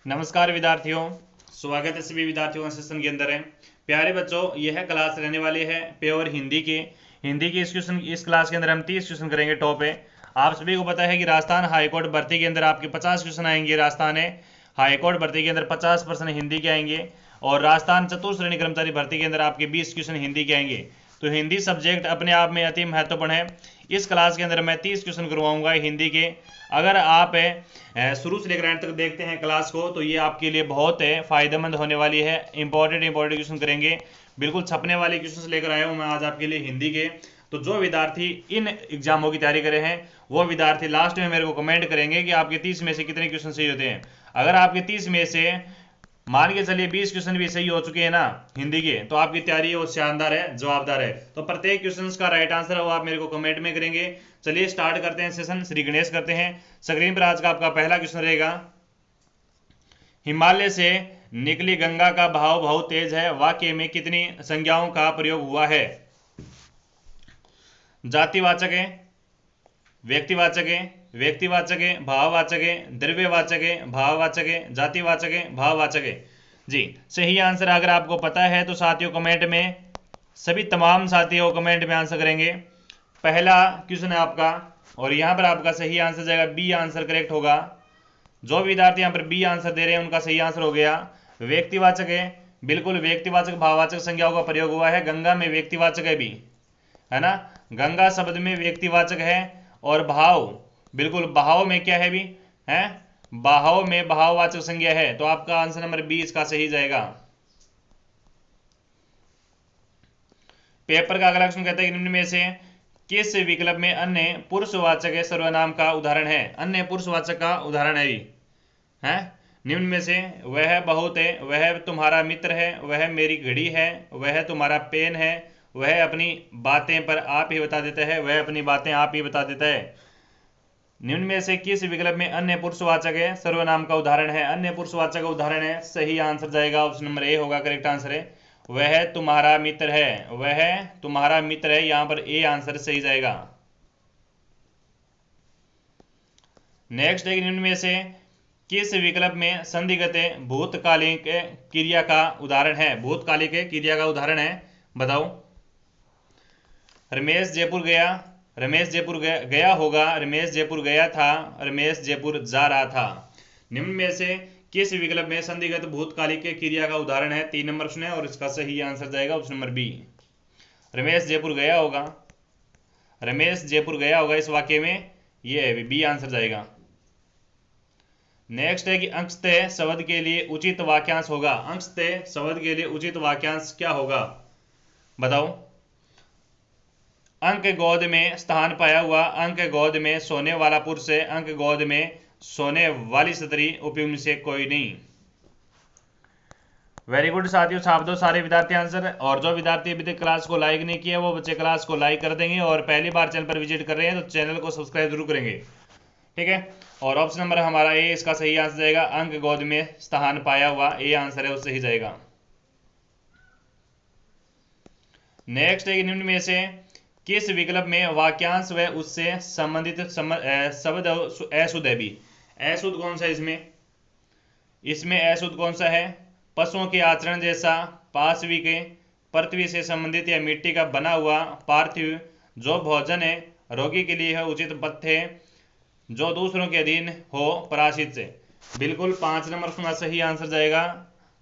नमस्कार विद्यार्थियों, स्वागत है सभी विद्यार्थियों का सेशन के अंदर है। प्यारे बच्चों, यह क्लास रहने वाली है प्योर हिंदी के। इस क्वेश्चन इस क्लास के अंदर हम 30 क्वेश्चन करेंगे टॉप है। आप सभी को पता है कि राजस्थान हाईकोर्ट भर्ती के अंदर आपके 50 क्वेश्चन आएंगे। राजस्थान है हाईकोर्ट भर्ती के अंदर 50% हिंदी के आएंगे और राजस्थान चतुर्थ श्रेणी कर्मचारी भर्ती के अंदर आपके 20 क्वेश्चन हिंदी के आएंगे। तो हिंदी सब्जेक्ट अपने आप में अति महत्वपूर्ण है। इस क्लास के अंदर मैं 30 क्वेश्चन करवाऊंगा हिंदी के। अगर आप शुरू से लेकर एंड तक देखते हैं क्लास को तो ये आपके लिए बहुत फायदेमंद होने वाली है। इंपॉर्टेंट क्वेश्चन करेंगे, बिल्कुल छपने वाले क्वेश्चन लेकर आया हूँ मैं आज आपके लिए हिंदी के। तो जो विद्यार्थी इन एग्जामों की तैयारी करे हैं वो विद्यार्थी लास्ट में मेरे को कमेंट करेंगे कि आपके 30 में से कितने क्वेश्चन सही होते हैं। अगर आपके 30 में से मान के चलिए 20 क्वेश्चन भी सही हो चुके हैं ना हिंदी के, तो आपकी तैयारी वो शानदार है, जवाबदार है। तो प्रत्येक क्वेश्चन का राइट आंसर है वो आप मेरे को कमेंट में करेंगे। चलिए स्टार्ट करते हैं सेशन। श्री गणेश करते हैं। स्क्रीन पर आज का आपका पहला क्वेश्चन रहेगा, हिमालय से निकली गंगा का बहाव बहुत तेज है, वाक्य में कितनी संज्ञाओं का प्रयोग हुआ है? जातिवाचक है, व्यक्तिवाचक है, व्यक्तिवाचक है, भाववाचक है, द्रव्यवाचक है, भाववाचक है, जातिवाचक है, भाववाचक है। जी, सही आंसर अगर आपको पता है तो साथियों कमेंट में, सभी तमाम साथियों कमेंट में आंसर करेंगे। पहला क्वेश्चन है आपका और यहाँ पर आपका सही आंसर जाएगा बी, आंसर करेक्ट होगा। जो विद्यार्थी यहाँ पर बी आंसर दे रहे हैं उनका सही आंसर हो गया। व्यक्तिवाचक है, बिल्कुल व्यक्तिवाचक भाववाचक संज्ञाओं का प्रयोग हुआ है। गंगा में व्यक्तिवाचक है भी, है ना। गंगा शब्द में व्यक्तिवाचक है। और भाव, बिल्कुल भाव में क्या है भी है, भाव में भाववाचक संज्ञा है। तो आपका आंसर नंबर बी इसका सही जाएगा। पेपर का अगला क्वेश्चन कहता है कि निम्न में से किस विकल्प में अन्य पुरुषवाचक सर्वनाम का उदाहरण है? अन्य पुरुषवाचक का उदाहरण है निम्न में से वह बहुत है, वह तुम्हारा मित्र है, वह मेरी घड़ी है, वह तुम्हारा पेन है, वह अपनी बातें पर आप ही बता देता है, वह अपनी बातें आप ही बता देता है। निम्न में से किस विकल्प में अन्य पुरुषवाचक है सर्वनाम का उदाहरण है? अन्य पुरुषवाचक का उदाहरण है, सही आंसर जाएगा ऑप्शन नंबर ए होगा, करेक्ट आंसर है। वह तुम्हारा मित्र है, वह तुम्हारा मित्र है, यहां पर ए आंसर सही जाएगा। नेक्स्ट है, निम्न में से किस विकल्प में संदिग्ध भूतकालिक क्रिया का उदाहरण है? भूतकालिक क्रिया का उदाहरण है, बताओ। रमेश जयपुर गया, रमेश जयपुर गया होगा, रमेश जयपुर गया था, रमेश जयपुर जा रहा था। निम्न में से किस विकल्प में संदिग्ध भूतकालिक क्रिया का उदाहरण है? 3 नंबर प्रश्न है और इसका सही आंसर जाएगा option number B. Ramesh Jaipur गया होगा, रमेश जयपुर गया होगा इस वाक्य में, ये है बी आंसर जाएगा। नेक्स्ट है कि अंशतः शब्द के लिए उचित वाक्यांश होगा। अंशतः शब्द के लिए उचित वाक्यांश क्या होगा, बताओ। अंक गोद में स्थान पाया हुआ, अंक गोद में सोने वाला पुरुष है, अंक गोद में सोने वाली स्त्री, उपयुक्त से कोई नहीं। वेरी गुड साथियों, छाप दो सारे विद्यार्थी आंसर। और जो विद्यार्थी अभी तक क्लास को लाइक नहीं किया वो बच्चे क्लास को लाइक कर देंगे और पहली बार चैनल पर विजिट कर रहे हैं तो चैनल को सब्सक्राइब जरूर करेंगे, ठीक है। और ऑप्शन नंबर हमारा ए इसका सही आंसर जाएगा, अंक गोद में स्थान पाया हुआ, ए आंसर है, उससे ही जाएगा। नेक्स्ट है, निम्न में से किस विकल्प में वाक्यांश व उससे संबंधित शब्द अशुद्ध है भी? अशुद्ध कौन सा है इसमें? इसमें अशुद्ध कौन सा है? पशुओं के आचरण जैसा, पाशविक, पृथ्वी से संबंधित या मिट्टी का बना हुआ, पार्थिव, जो भोजन है, रोगी के लिए है, उचित पथ्य, जो दूसरों के अधीन हो, पराशित से। बिल्कुल 5 नंबर का सही आंसर जाएगा,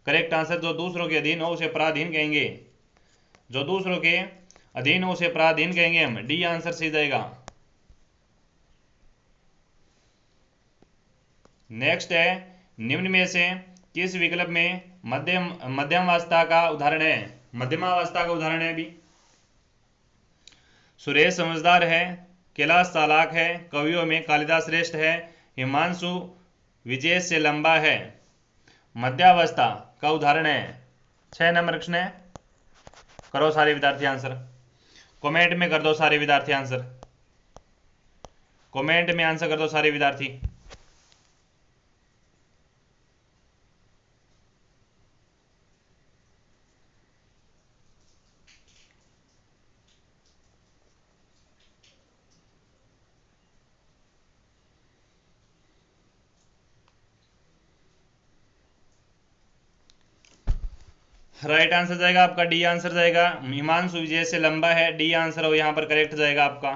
करेक्ट आंसर। जो दूसरों के अधीन हो उसे पराधीन कहेंगे, जो दूसरों के अधीन हो उसे पराधीन कहेंगे हम, डी आंसर सही जाएगा। नेक्स्ट है, निम्न में से किस विकल्प में मध्यमावस्था का उदाहरण है? मध्यमावस्था का उदाहरण है भी, सुरेश समझदार है, कैलाश चालाक है, कवियों में कालिदास श्रेष्ठ है, हिमांशु विजय से लंबा है। मध्यावस्था का उदाहरण है, 6 नंबर प्रश्न है। करो सारे विद्यार्थी आंसर, कमेंट में कर दो सारे विद्यार्थी आंसर, कमेंट में आंसर कर दो सारे विद्यार्थी। राइट आंसर जाएगा आपका डी आंसर जाएगा। हिमांशु विजय से लंबा है, डी आंसर हो यहां पर करेक्ट जाएगा आपका।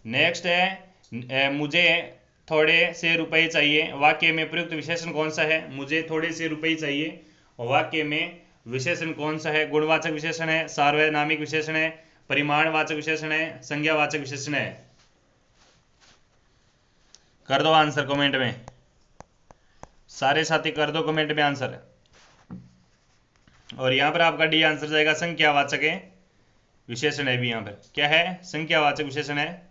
नेक्स्ट है मुझे थोड़े से रुपए चाहिए, वाक्य में प्रयुक्त विशेषण कौन सा है? मुझे थोड़े से रुपए चाहिए, वाक्य में विशेषण कौन सा है? गुणवाचक विशेषण है, सार्वनामिक विशेषण है, परिमाणवाचक विशेषण है, संज्ञावाचक विशेषण है? कर दो आंसर कमेंट में, सारे साथी कर दो कमेंट में आंसर। और यहां पर आपका डी आंसर जाएगा, संख्यावाचक है विशेषण है भी, यहां पर क्या है? संख्यावाचक विशेषण है।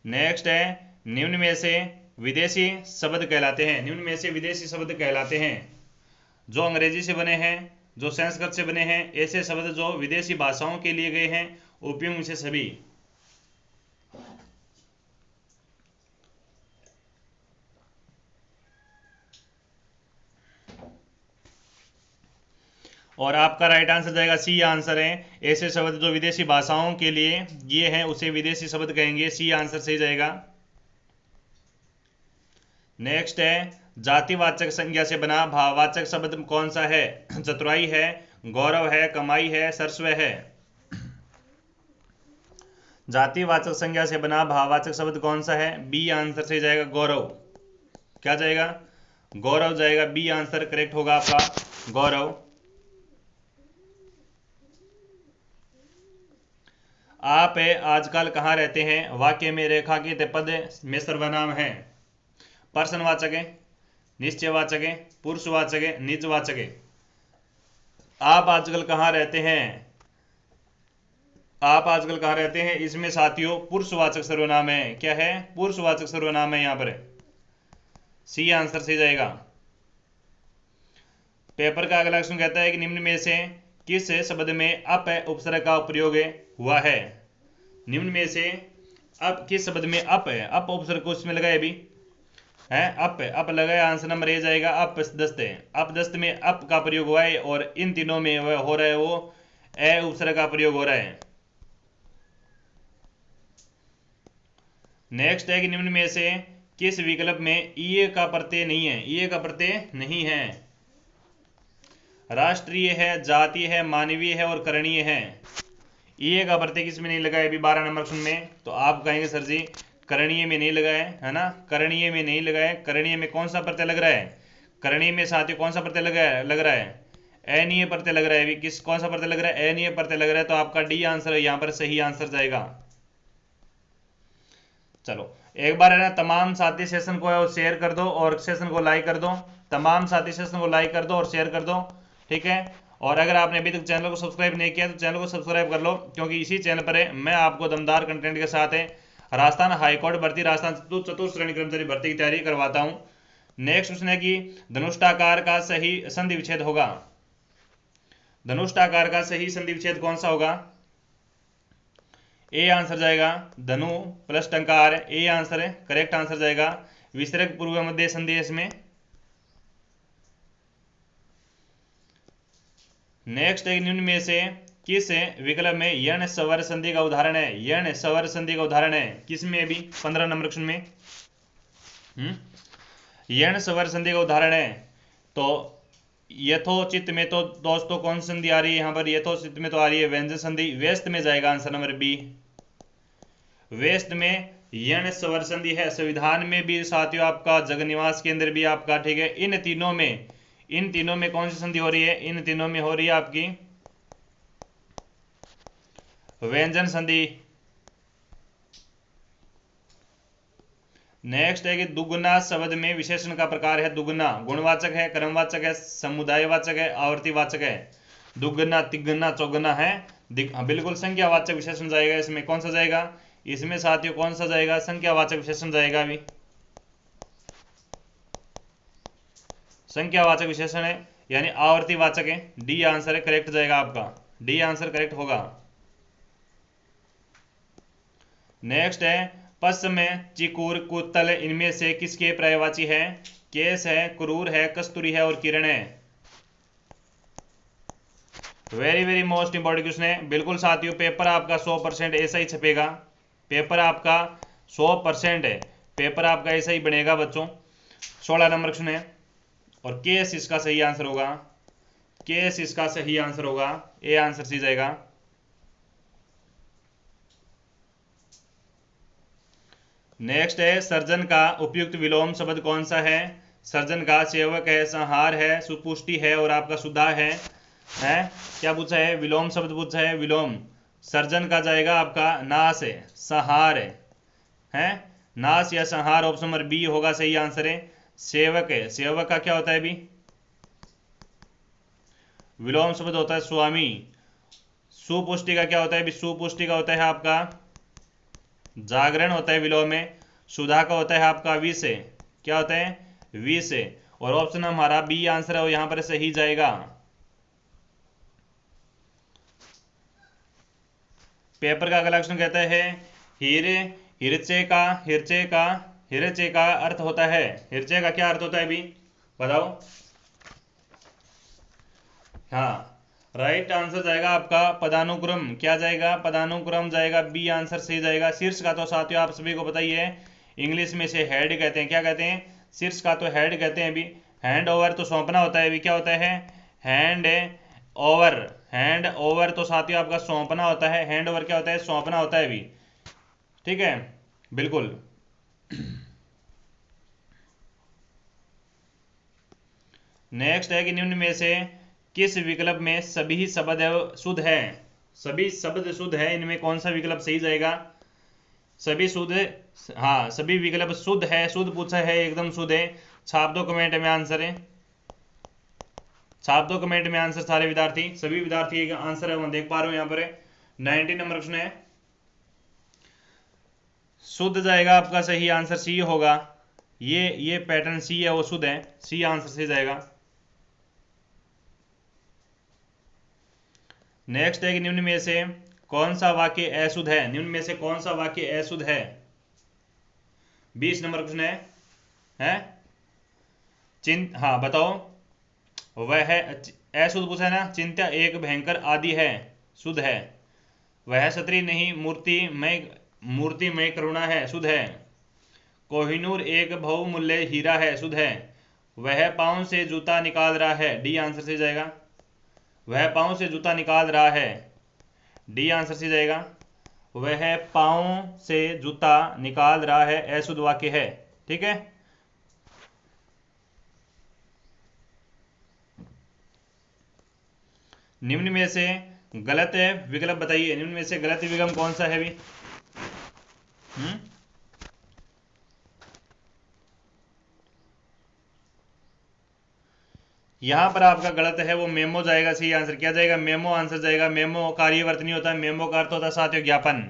नेक्स्ट है निम्न में से विदेशी शब्द कहलाते हैं, निम्न में से विदेशी शब्द कहलाते हैं जो अंग्रेजी से बने हैं, जो संस्कृत से बने हैं, ऐसे शब्द जो विदेशी भाषाओं के लिए गए हैं, उपयोग में से सभी। और आपका राइट आंसर जाएगा सी आंसर है, ऐसे शब्द जो विदेशी भाषाओं के लिए ये हैं उसे विदेशी शब्द कहेंगे, सी आंसर सही जाएगा। नेक्स्ट है जातिवाचक संज्ञा से बना भाववाचक शब्द कौन सा है? चतुराई है, गौरव है, कमाई है, सर्वस्व है? जातिवाचक संज्ञा से बना भाववाचक शब्द कौन सा है? बी आंसर सही जाएगा, गौरव। क्या जाएगा? गौरव जाएगा, बी आंसर करेक्ट होगा आपका, गौरव। आप आजकल कहाँ रहते हैं? वाक्य में रेखांकित पद में सर्वनाम है, प्रश्नवाचक है, निश्चयवाचक है, पुरुषवाचक है, निजवाचक है? आप आजकल कहाँ रहते हैं? आप आजकल कहाँ रहते हैं, इसमें साथियों पुरुषवाचक सर्वनाम है। क्या है? पुरुषवाचक सर्वनाम है यहां पर, सी आंसर सही जाएगा। पेपर का अगला क्वेश्चन कहता है कि निम्न में से किस शब्द में अप उपसर्ग का प्रयोग हुआ है? निम्न में से अब किस शब्द में अप है, अप उपसर्ग को इसमें लगाए अभी है, अप लगाया, आंसर नंबर ए जाएगा अपदस्त है। अपदस्त में अप का प्रयोग हुआ है और इन तीनों में वह हो रहा है वो ए उपसर्ग का प्रयोग हो रहा है। नेक्स्ट है कि निम्न में से किस विकल्प में ई का प्रत्यय नहीं है? ई का प्रत्यय नहीं है। राष्ट्रीय है, जातीय है, मानवीय है और करणीय है। ई का प्रत्यय किस में नहीं लगा है अभी 12 नंबर क्वेश्चन में? तो आप कहेंगे सर जी करणीय में नहीं लगा है ना, करणीय में नहीं लगा है। करणीय में कौन सा प्रत्यय लग रहा है? करणीय में साथियों कौन सा प्रत्यय लग रहा है? अनीय प्रत्यय लग रहा है। अभी किस कौन सा प्रत्यय लग रहा है? अनीय प्रत्यय लग रहा है, तो आपका डी आंसर है यहां पर सही आंसर जाएगा। चलो एक बार है ना, तमाम साथी सेशन को शेयर कर दो और सेशन को लाइक कर दो, तमाम साथी सेशन को लाइक कर दो और शेयर कर दो, ठीक है। और अगर आपने अभी तक चैनल को सब्सक्राइब नहीं किया तो चैनल को सब्सक्राइब कर लो, क्योंकि इसी चैनल पर मैं आपको दमदार कंटेंट के साथ है राजस्थान हाईकोर्ट भर्ती, राजस्थान चतुर्थ श्रेणी कर्मचारी भर्ती की तैयारी करवाता हूं। नेक्स्ट क्वेश्चन है कि धनुष्टाकार का सही संधि विच्छेद होगा। धनुष्टाकार का सही संधि विच्छेद कौन सा होगा? ए आंसर जाएगा, धनु प्लस टंकार, ए आंसर है करेक्ट आंसर जाएगा। विसर्ग पूर्व मध्य संधि इसमें। नेक्स्ट है निम्न में से किस विकल्प में यण स्वर संधि का उदाहरण है? यण स्वर संधि का उदाहरण है किस में? अभी 15 नंबर क्वेश्चन में यण स्वर संधि का उदाहरण है। तो यथोचित में तो दोस्तों कौन संधि आ रही है यहां पर? यथोचित में तो आ रही है व्यंजन संधि, व्यस्त में जाएगा आंसर नंबर बी। व्यस्त में यण स्वर संधि है। संविधान में भी साथियों आपका, जगनिवास के अंदर भी आपका, ठीक है। इन तीनों में कौन सी संधि हो रही है? इन तीनों में हो रही है आपकी व्यंजन संधि। नेक्स्ट है कि दुगुना शब्द में विशेषण का प्रकार है। दुगुना गुणवाचक है, क्रमवाचक है, समुदायवाचक है, आवर्तीवाचक है। दुगुना, तिगुना, चौगुना है, बिल्कुल संख्यावाचक विशेषण जाएगा इसमें। कौन सा जाएगा इसमें साथियों? कौन सा जाएगा? संख्यावाचक विशेषण जाएगा। अभी संख्यावाचक विशेषण है यानी आवर्तीवाचक है। डी आंसर है करेक्ट जाएगा आपका, डी आंसर करेक्ट होगा। नेक्स्ट है पश्चिम चिकूर कुतल इनमें से किसके पर्यायवाची है? केस है, क्रूर है, कस्तूरी है और किरण है। Very very most important question है। बिल्कुल साथियों पेपर आपका 100% ऐसा ही छपेगा, पेपर आपका 100% है, पेपर आपका ऐसा ही बनेगा बच्चों। 16 नंबर क्वेश्चन है, और केस इसका सही आंसर होगा, केस इसका सही आंसर होगा, ए आंसर सी जाएगा। नेक्स्ट है, सर्जन का उपयुक्त विलोम शब्द कौन सा है? सर्जन का सेवक है, संहार है, सुपुष्टि है और आपका सुधा है। क्या पूछा है? विलोम शब्द पूछा है। विलोम सर्जन का जाएगा आपका नाश है, संहार है, नाश या संहार, ऑप्शन नंबर बी होगा सही आंसर है। सेवक है, सेवक का क्या होता है अभी? विलोम शब्द होता है स्वामी। सुपुष्टि का क्या होता है? सुपुष्टि का होता है आपका जागरण होता है विलोम में। सुधा का होता है आपका विष है, क्या होता है? विष है। और ऑप्शन हमारा बी आंसर है, और यहां पर सही जाएगा। पेपर का अगला क्वेश्चन कहता है, हीरे हिरचे का अर्थ होता है। हिरचे का क्या अर्थ होता है अभी बताओ? हाँ, राइट आंसर जाएगा आपका पदानुक्रम। क्या जाएगा? पदानुक्रम जाएगा, बी आंसर सही जाएगा। शीर्ष का तो साथियों आप सभी को बताइए इंग्लिश में से हेड कहते हैं। क्या कहते हैं? शीर्ष का तो हेड कहते हैं। अभी हैंड ओवर तो सौंपना होता है। अभी क्या होता है? Hand over. हैंड ओवर तो साथियों आपका सौंपना होता है। हैंड ओवर क्या होता है? सौंपना होता है अभी। ठीक है, बिल्कुल। नेक्स्ट है कि निम्न में से किस विकल्प में सभी शब्द शुद्ध है? सभी शब्द शुद्ध है, इनमें कौन सा विकल्प सही जाएगा? सभी शुद्ध, हाँ सभी विकल्प शुद्ध है। शुद्ध पूछा है, एकदम शुद्ध है। छाप दो कमेंट में आंसर है, छाप दो कमेंट में आंसर सारे विद्यार्थी, सभी विद्यार्थी आंसर है, मैं देख पा रहे हो यहाँ पर 19 नंबर प्रश्न है। शुद्ध जाएगा आपका सही आंसर सी होगा। ये पैटर्न सी है, वो शुद्ध है, सी आंसर से जाएगा। नेक्स्ट है कि निम्न में से कौन सा वाक्य अशुद्ध है? निम्न में से कौन सा वाक्य अशुद्ध है? 20 नंबर क्वेश्चन है हाँ बताओ। वह है अशुद्ध पूछा है ना। चिंता एक भयंकर आदि है, शुद्ध है। वह क्षत्रिय नहीं, मूर्ति में करुणा है, शुद्ध है। कोहिनूर एक बहुमूल्य हीरा है, शुद्ध है। वह पाँव से जूता निकाल रहा है, डी आंसर से जाएगा। वह पाँव से जूता निकाल रहा है, डी आंसर से जाएगा। वह पाँव से जूता निकाल रहा है अशुद्ध वाक्य है। ठीक है, निम्न में से गलत विकल्प बताइए। निम्न में से गलत विकल्प कौन सा है भी? यहां पर आपका गलत है, वो मेमो जाएगा सही आंसर। क्या जाएगा? मेमो आंसर जाएगा। मेमो कार्यवर्तनी होता है। मेमो का अर्थ होता है साथियों ज्ञापन।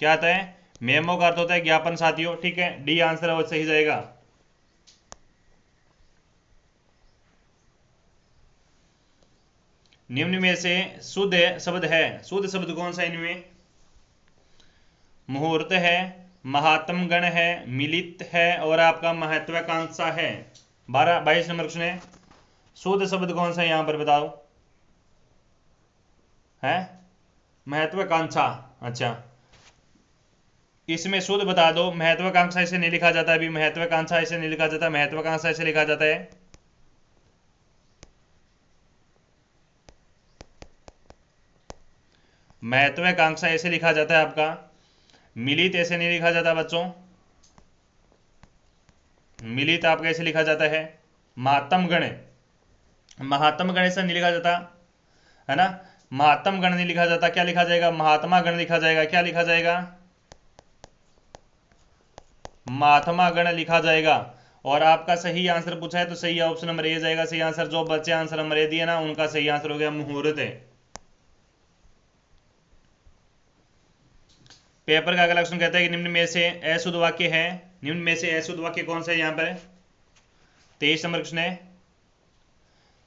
क्या आता है? मेमो का अर्थ होता है ज्ञापन साथियों। ठीक है, डी आंसर है वो सही जाएगा। निम्न में से शुद्ध शब्द है, शुद्ध शब्द कौन सा इनमें? मुहूर्त है, महात्म गण है, मिलित है और आपका महत्वाकांक्षा है। 22 नंबर क्वेश्चन है, शुद्ध शब्द कौन सा है यहां पर बताओ? है महत्वाकांक्षा। अच्छा, इसमें शुद्ध बता दो। महत्वाकांक्षा ऐसे नहीं लिखा जाता। अभी महत्वाकांक्षा ऐसे नहीं लिखा जाता, महत्वाकांक्षा ऐसे लिखा जाता है। महत्वाकांक्षा ऐसे लिखा जाता है आपका। मिलित ऐसे नहीं लिखा जाता बच्चों। मिलित आपका ऐसे लिखा जाता है। महात्म गण, महात्म गण ऐसा नहीं लिखा जाता है ना। महात्म गण नहीं लिखा जाता। क्या लिखा जाएगा? महात्मा गण लिखा जाएगा। क्या लिखा जाएगा? महात्मा गण लिखा जाएगा। और आपका सही आंसर पूछा है तो सही ऑप्शन नंबर ए जाएगा सही आंसर। जो बच्चे आंसर नंबर ए दिए ना, उनका सही आंसर हो गया मुहूर्त है। पेपर का अगला क्वेश्चन कहता है कि निम्न में से अशुद्ध वाक्य है। निम्न में से अशुद्ध वाक्य कौन सा है यहाँ पर? 23 नंबर क्वेश्चन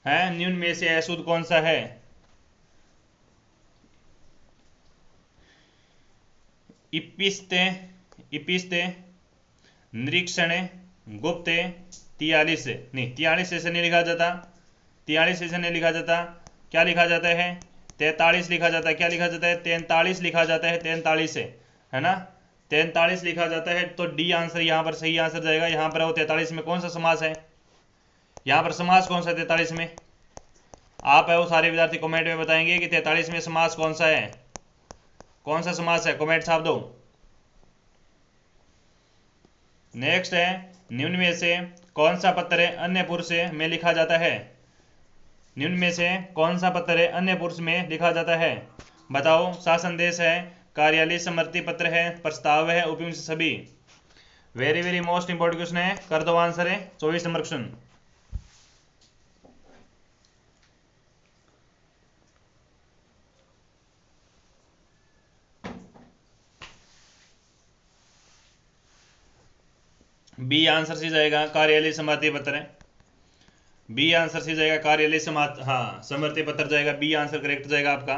है निम्न में से अशुद्ध कौन सा है? इपिस्ते, इपिस्ते, निरीक्षण, गुप्त, 43 नहीं, 43 ऐसे नहीं लिखा जाता। 43 ऐसे नहीं लिखा जाता। क्या लिखा जाता है? 43 लिखा जाता है। क्या लिखा जाता है? 43 लिखा जाता है। 43 है ना। 43 लिखा जाता है, तो डी आंसर यहाँ पर सही आंसर जाएगा। यहाँ पर 43 में कौन सा समास है, यहाँ पर समास कौन सा 43 में? आप है वो सारे विद्यार्थी कमेंट में बताएंगे कि 43 में समास कौन सा है, कौन सा समास है, कमेंट छाप दो। नेक्स्ट है, निम्न में से कौन सा पत्र अन्य पुरुष में लिखा जाता है? निम्न में से कौन सा पत्र अन्य पुरुष में लिखा जाता है? बताओ। शासन देश है, कार्यालय समर्पी पत्र है, प्रस्ताव है, उपयुक्त सभी। Very very most important question है, कर दो आंसर है 24 number question. B answer C जाएगा, कार्यालय समर्पी पत्र। बी आंसर सी जाएगा, कार्यालय समर्पी पत्र जाएगा, बी आंसर करेक्ट जाएगा आपका।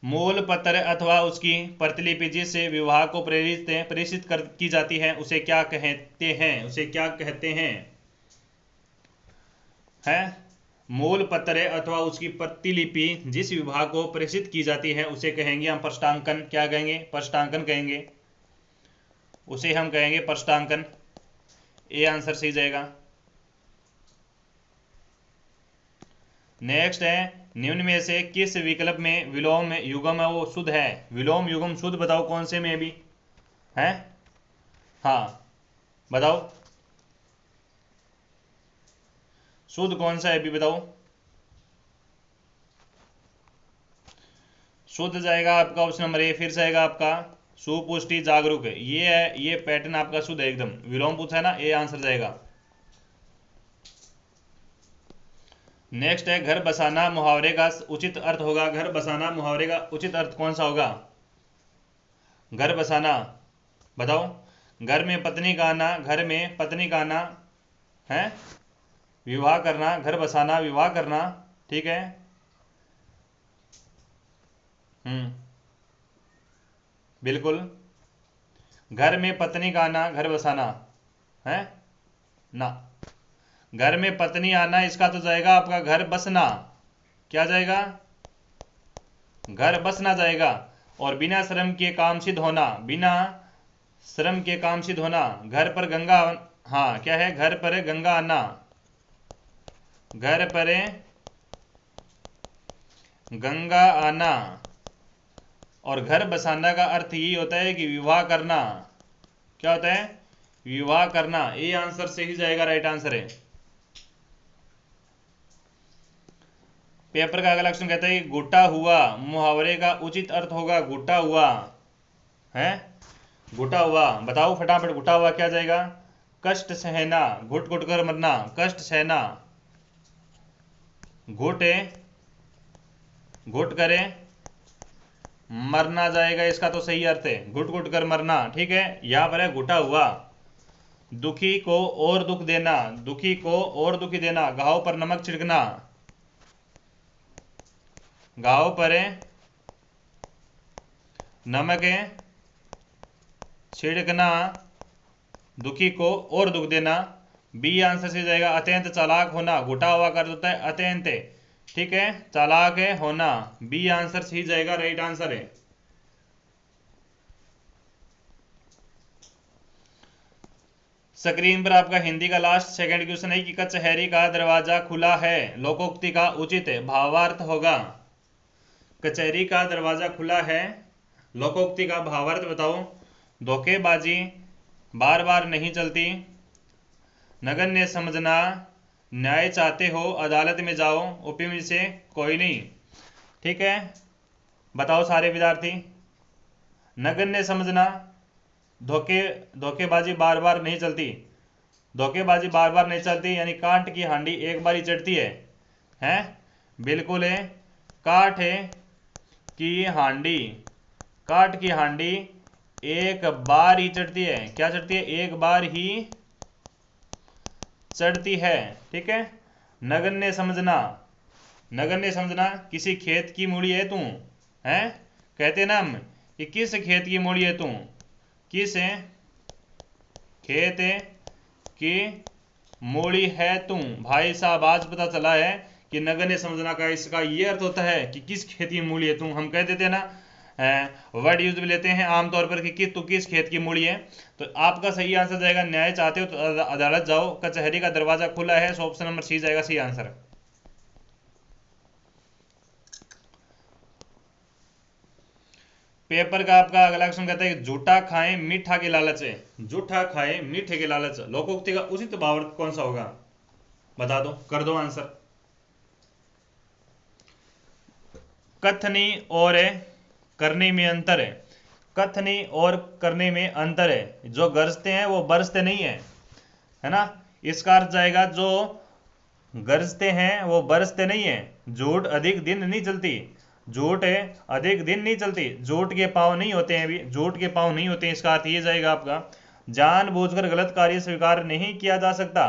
मूल पत्र अथवा उसकी प्रतिलिपि जिससे विवाह को प्रेषित की जाती है उसे क्या कहते हैं? उसे क्या कहते हैं? है मूल पत्र अथवा उसकी प्रतिलिपि जिस विभाग को प्रेषित की जाती है उसे कहेंगे हम पृष्ठांकन। क्या कहेंगे? पृष्ठांकन कहेंगे, उसे हम कहेंगे पृष्ठांकन। ए आंसर सही जाएगा। नेक्स्ट है, निम्न में से किस विकल्प में विलोम युग्म वो शुद्ध है? विलोम युग्म शुद्ध बताओ, कौन से में भी है? हाँ बताओ, शुद्ध कौन सा है भी बताओ। शुद्ध जाएगा आपका ऑप्शन नंबर ए, फिर जाएगा आपका सुपुष्टि जागरूक है, ये है, ये पैटर्न आपका शुद्ध है एकदम। विलोम पूछा है ना, ए आंसर जाएगा। नेक्स्ट है, घर बसाना मुहावरे का उचित अर्थ होगा। घर बसाना मुहावरे का उचित अर्थ कौन सा होगा? घर बसाना बताओ। घर में पत्नी का आना, घर में पत्नी का आना है, विवाह करना, घर बसाना विवाह करना, ठीक है। बिल्कुल, घर में पत्नी का आना, घर बसाना है ना। घर में पत्नी आना, इसका तो जाएगा आपका घर बसना। क्या जाएगा? घर बसना जाएगा। और बिना श्रम के काम सिद्ध होना, बिना श्रम के काम सिद्ध होना। घर पर गंगा, हाँ क्या है? घर पर गंगा आना, घर पर गंगा आना। और घर बसाना का अर्थ यही होता है कि विवाह करना। क्या होता है? विवाह करना। ये आंसर सही जाएगा, राइट आंसर है। पेपर का अगला क्वेश्चन कहता है घुटा हुआ मुहावरे का उचित अर्थ होगा। घुटा हुआ है, घुटा हुआ बताओ फटाफट। घुटा हुआ क्या जाएगा? कष्ट सहना, घुट घुट कर मरना, कष्ट सहना। घुटे घुट करे मरना जाएगा, इसका तो सही अर्थ है घुट घुट कर मरना, ठीक है। यहां पर है घुटा हुआ। दुखी को और दुख देना, दुखी को और दुखी देना। घाव पर नमक छिड़कना, घाव पर नमक छिड़कना, दुखी को और दुख देना। बी आंसर से जाएगा अत्यंत चालाक होना। घुटा हुआ कर देता है अत्यंत, ठीक है, चालाक होना। बी आंसर सही जाएगा, राइट आंसर है। स्क्रीन पर आपका हिंदी का लास्ट सेकंड क्वेश्चन है कि कचहरी का दरवाजा खुला है, लोकोक्ति का उचित भावार्थ होगा। कचहरी का दरवाजा खुला है, लोकोक्ति का भावार्थ बताओ। धोखेबाजी बार बार नहीं चलती, नगण्य समझना, न्याय चाहते हो अदालत में जाओ, उपयुक्त से कोई नहीं, ठीक है। बताओ सारे विद्यार्थी। नगण्य समझना, धोखेबाजी बार बार नहीं चलती। धोखेबाजी बार बार नहीं चलती यानी कांट की हांडी एक बार ही चढ़ती है, हैं? बिल्कुल है, काठ की हांडी, काठ की हांडी एक बार ही चढ़ती है। क्या चढ़ती है? एक बार ही चढ़ती है, ठीक है। नगण्य समझना, नगण्य समझना किसी खेत की मूड़ी है तू, है, कहते ना हम कि किस खेत की मूड़ी है तू, किस खेत की मूड़ी है तू। भाई साहब आज पता चला है कि नगण्य समझना का इसका ये अर्थ होता है कि किस खेत की मूली है तू। हम कह देते हैं ना वर्ड यूज भी लेते हैं आमतौर पर कि तू किस खेत की मूली है। तो आपका सही आंसर जाएगा न्याय चाहते हो तो अदालत जाओ, कचहरी का दरवाजा खुला है। सो ऑप्शन नंबर सी जाएगा सही आंसर। पेपर का आपका अगला क्वेश्चन कहता है कि झूठा खाएं मीठा के लालच है। झूठा खाएं मीठे के लालच, लोकोक्ति का उचित भावार्थ कौन सा होगा? बता दो, कर दो आंसर। कथनी और करने में अंतर है। कथनी और करने में अंतर है। जो गरजते हैं वो बरसते नहीं है ना। इसका अर्थ जाएगा जो गरजते हैं वो बरसते नहीं है। झूठ अधिक दिन नहीं चलती। झूठ अधिक दिन नहीं चलती। झूठ के पांव नहीं होते हैं, भी झूठ के पांव नहीं होते हैं। इसका अर्थ ये जाएगा आपका जानबूझकर गलत कार्य स्वीकार नहीं किया जा सकता।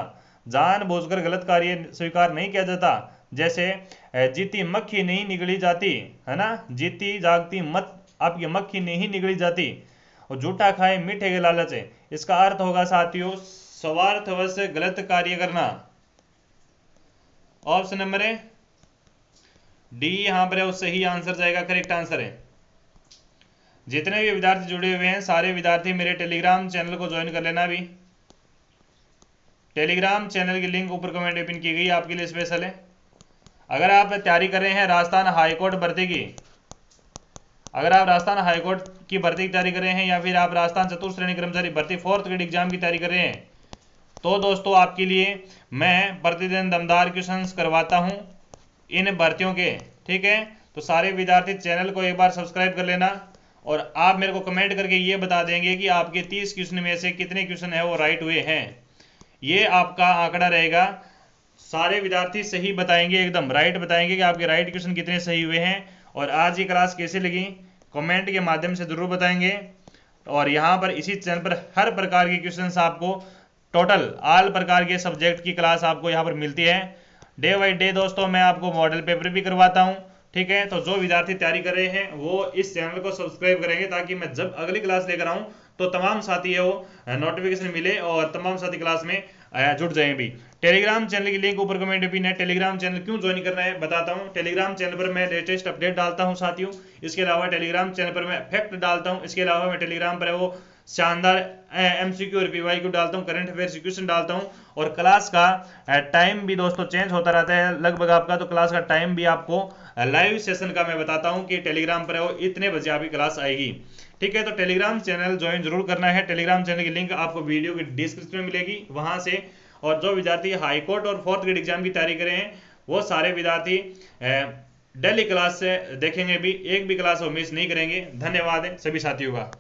जानबूझकर गलत कार्य स्वीकार नहीं किया जाता। जैसे जीती मक्खी नहीं निगली जाती, है ना। जीती जागती मत आपकी मक्खी नहीं निगली जाती। और झूठा खाए मीठे के लालच है, इसका अर्थ होगा साथियों स्वार्थवश गलत कार्य करना। ऑप्शन नंबर डी यहां पर है वो सही आंसर जाएगा, करेक्ट आंसर है। जितने भी विद्यार्थी जुड़े हुए हैं सारे विद्यार्थी मेरे टेलीग्राम चैनल को ज्वाइन कर लेना। भी टेलीग्राम चैनल की लिंक ऊपर कमेंट में पिन की गई, आपके लिए स्पेशल है। अगर आप तैयारी कर रहे हैं राजस्थान हाईकोर्ट भर्ती की, अगर आप राजस्थान हाईकोर्ट की भर्ती की तैयारी कर रहे हैं या फिर आप राजस्थान चतुर्थ श्रेणी कर्मचारी भर्ती 4th ग्रेड एग्जाम की तैयारी कर रहे हैं, तो दोस्तों आपके लिए मैं प्रतिदिन दमदार क्वेश्चंस करवाता हूं इन भर्तियों के। ठीक है, तो सारे विद्यार्थी चैनल को एक बार सब्सक्राइब कर लेना और आप मेरे को कमेंट करके ये बता देंगे कि आपके 30 क्वेश्चन में से कितने क्वेश्चन है वो राइट हुए हैं। ये आपका आंकड़ा रहेगा। सारे विद्यार्थी सही बताएंगे, एकदम राइट बताएंगे कि आपके राइट क्वेश्चन कितने सही हुए हैं। और आज की क्लास कैसे लगी कमेंट के माध्यम से जरूर बताएंगे। और यहाँ पर इसी चैनल पर हर प्रकार के क्वेश्चंस आपको टोटल ऑल प्रकार के सब्जेक्ट की क्लास आपको यहाँ पर मिलती है डे बाई डे। दोस्तों मैं आपको मॉडल पेपर भी करवाता हूँ। ठीक है, तो जो विद्यार्थी तैयारी कर रहे हैं वो इस चैनल को सब्सक्राइब करेंगे ताकि मैं जब अगली क्लास लेकर आऊँ तो तमाम साथी है वो नोटिफिकेशन मिले और तमाम साथी क्लास में जुड़ जाएं। भी टेलीग्राम चैनल की लिंक ऊपर कमेंट में पिन है। टेलीग्राम चैनल क्यों ज्वाइन करना है बताता हूं। टेलीग्राम चैनल पर मैं लेटेस्ट अपडेट डालता हूं साथियों। इसके अलावा टेलीग्राम चैनल पर मैं फैक्ट डालता हूं। इसके अलावा मैं टेलीग्राम पर है वो शानदार एमसीक्यू और पीवाईक्यू डालता हूं, करंट अफेयर क्वेश्चन डालता हूं। और क्लास का टाइम भी दोस्तों चेंज होता रहता है लगभग आपका, तो क्लास का टाइम भी आपको लाइव सेशन का मैं बताता हूं कि टेलीग्राम पर है वो इतने बजे आपकी क्लास आएगी। ठीक है, तो टेलीग्राम चैनल ज्वाइन जरूर करना है। टेलीग्राम चैनल की लिंक आपको वीडियो की डिस्क्रिप्शन में मिलेगी, वहां से। और जो विद्यार्थी हाईकोर्ट और 4th ग्रेड एग्जाम की तैयारी कर रहे हैं वो सारे विद्यार्थी डेली क्लास से देखेंगे, भी एक भी क्लास वो मिस नहीं करेंगे। धन्यवाद है सभी साथियों का।